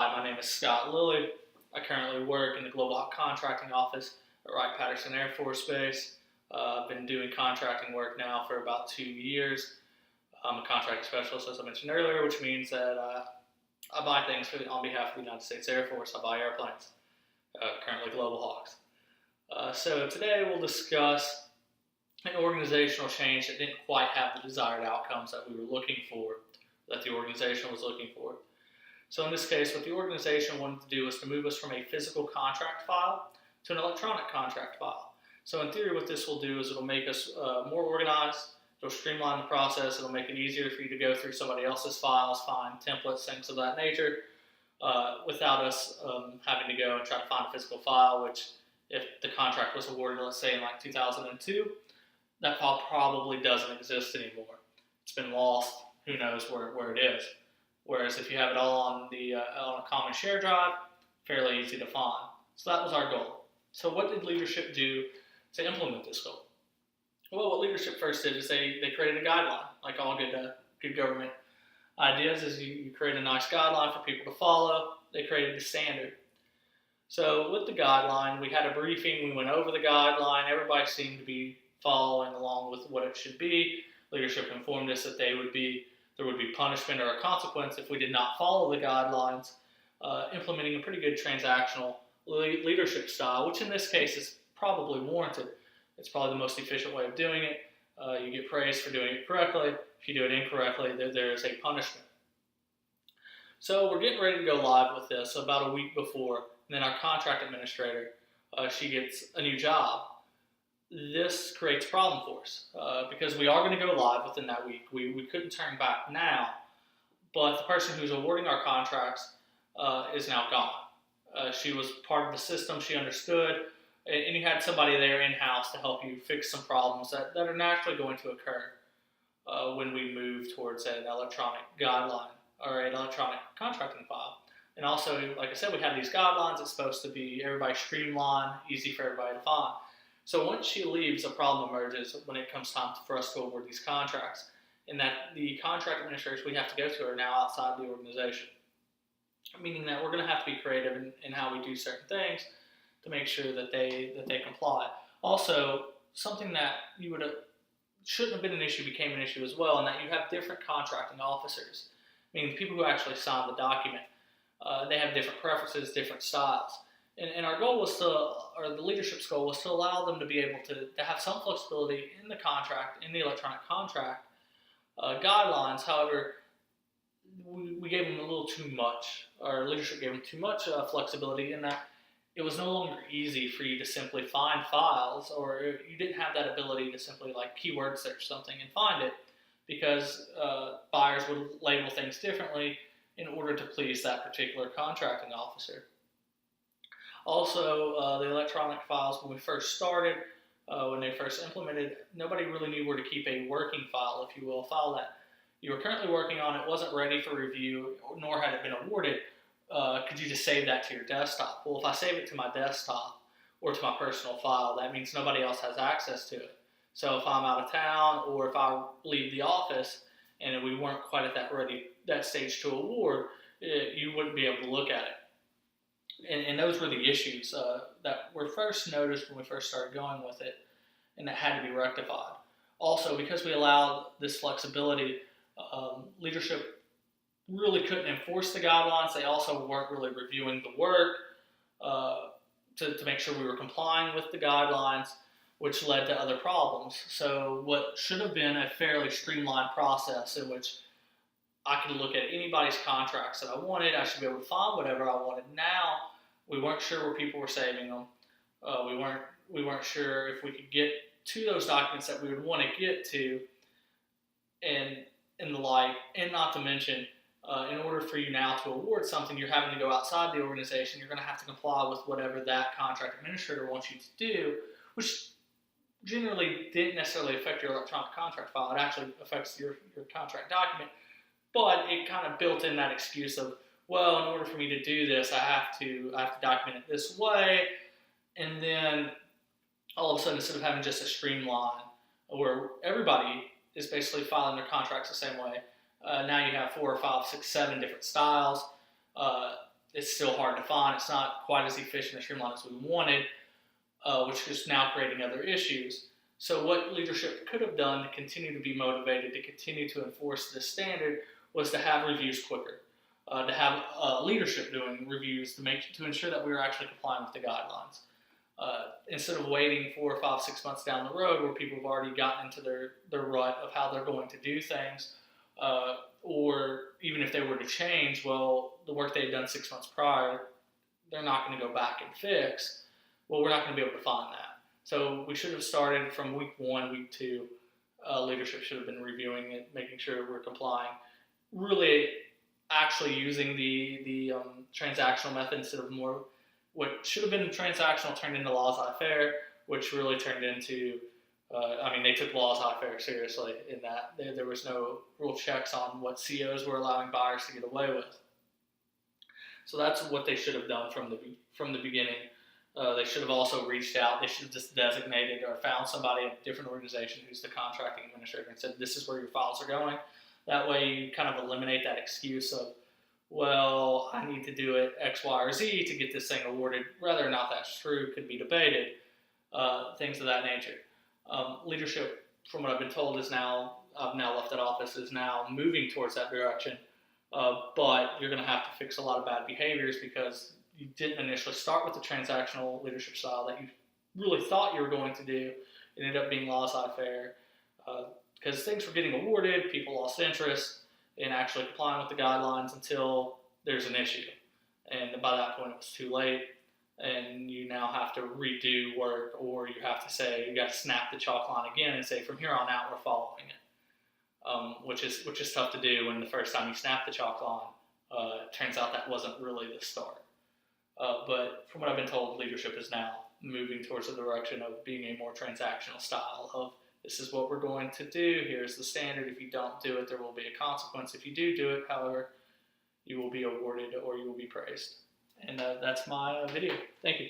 Hi, my name is Scott Lilly. I currently work in the Global Hawk Contracting Office at Wright-Patterson Air Force Base. I've been doing contracting work now for about 2 years. I'm a contracting specialist, as I mentioned earlier, which means that I buy things on behalf of the United States Air Force. I buy airplanes, currently Global Hawks. So today we'll discuss an organizational change that didn't quite have the desired outcomes that we were looking for, that the organization was looking for. So in this case, what the organization wanted to do was to move us from a physical contract file to an electronic contract file. So in theory, what this will do is it'll make us more organized, it'll streamline the process, it'll make it easier for you to go through somebody else's files, find templates, things of that nature, without us having to go and try to find a physical file, which if the contract was awarded, let's say in like 2002, that file probably doesn't exist anymore. It's been lost, who knows where it is. Whereas if you have it all on a common share drive, fairly easy to find. So that was our goal. So what did leadership do to implement this goal? Well, what leadership first did is they created a guideline. Like all good government ideas, is you create a nice guideline for people to follow. They created the standard. So with the guideline, we had a briefing. We went over the guideline. Everybody seemed to be following along with what it should be. Leadership informed us that there would be punishment or a consequence if we did not follow the guidelines, implementing a pretty good transactional leadership style, which in this case is probably warranted. It's probably the most efficient way of doing it. You get praised for doing it correctly. If you do it incorrectly, there is a punishment. So we're getting ready to go live with this about a week before, and then our contract administrator, she gets a new job. This creates a problem for us because we are going to go live within that week. We couldn't turn back now, but the person who's awarding our contracts is now gone. She was part of the system. She understood, and you had somebody there in-house to help you fix some problems that are naturally going to occur when we move towards an electronic guideline or an electronic contracting file. And also, like I said, we have these guidelines. It's supposed to be everybody streamlined, easy for everybody to find. So once she leaves, a problem emerges when it comes time for us to award these contracts, and that the contract administrators we have to go to are now outside the organization, meaning that we're going to have to be creative in how we do certain things to make sure that they comply. Also, something that shouldn't have been an issue became an issue as well, and that you have different contracting officers, meaning the people who actually sign the document. They have different preferences, different styles. And our goal was the leadership's goal was to allow them to be able to have some flexibility in the contract, in the electronic contract guidelines. However, we gave them a little too much. Our leadership gave them too much flexibility in that it was no longer easy for you to simply find files, or you didn't have that ability to simply like keyword search something and find it, because buyers would label things differently in order to please that particular contracting officer. Also, the electronic files, when we first started, when they first implemented, nobody really knew where to keep a working file, if you will, a file that you were currently working on. It wasn't ready for review, nor had it been awarded. Could you just save that to your desktop? Well, if I save it to my desktop or to my personal file, that means nobody else has access to it. So if I'm out of town, or if I leave the office and we weren't quite at that stage to award, you wouldn't be able to look at it. And those were the issues that were first noticed when we first started going with it, and that had to be rectified. Also, because we allowed this flexibility, leadership really couldn't enforce the guidelines. They also weren't really reviewing the work to make sure we were complying with the guidelines, which led to other problems. So what should have been a fairly streamlined process in which I could look at anybody's contracts that I wanted. I should be able to find whatever I wanted. Now, we weren't sure where people were saving them. We weren't sure if we could get to those documents that we would want to get to, and the like. And not to mention, in order for you now to award something, you're having to go outside the organization. You're going to have to comply with whatever that contract administrator wants you to do, which generally didn't necessarily affect your electronic contract file. It actually affects your contract document. But it kind of built in that excuse of, well, in order for me to do this, I have to document it this way. And then all of a sudden, instead of having just a streamline where everybody is basically filing their contracts the same way, now you have 4 or 5, 6, 7 different styles. It's still hard to find. It's not quite as efficient and streamlined as we wanted, which is now creating other issues. So what leadership could have done to continue to be motivated, to continue to enforce this standard, was to have reviews quicker, to have leadership doing reviews to ensure that we were actually complying with the guidelines. Instead of waiting 4, 5, 6 months down the road where people have already gotten into their rut of how they're going to do things, or even if they were to change, well, the work they had done 6 months prior, they're not going to go back and fix. Well, we're not going to be able to find that. So we should have started from week 1, week 2. Leadership should have been reviewing it, making sure we're complying. Really, actually using the transactional method instead of more what should have been transactional turned into laissez-faire, which really turned into, they took laissez-faire seriously in that there was no real checks on what COs were allowing buyers to get away with. So that's what they should have done from the beginning. They should have also reached out. They should have just designated or found somebody at a different organization who's the contracting administrator and said, this is where your files are going. That way you kind of eliminate that excuse of, well, I need to do it X, Y, or Z to get this thing awarded. Whether or not that's true could be debated, things of that nature. Leadership, from what I've been told, I've now left that office, is now moving towards that direction. But you're going to have to fix a lot of bad behaviors because you didn't initially start with the transactional leadership style that you really thought you were going to do. It ended up being laissez-faire because things were getting awarded, people lost interest in actually complying with the guidelines until there's an issue. And by that point, it was too late, and you now have to redo work, or you have to say, you got to snap the chalk line again and say, from here on out, we're following it, which is tough to do when the first time you snap the chalk line, it turns out that wasn't really the start. But from what I've been told, leadership is now moving towards the direction of being a more transactional style of, this is what we're going to do, here's the standard. If you don't do it, there will be a consequence. If you do it, however, you will be awarded or you will be praised. And that's my video. Thank you.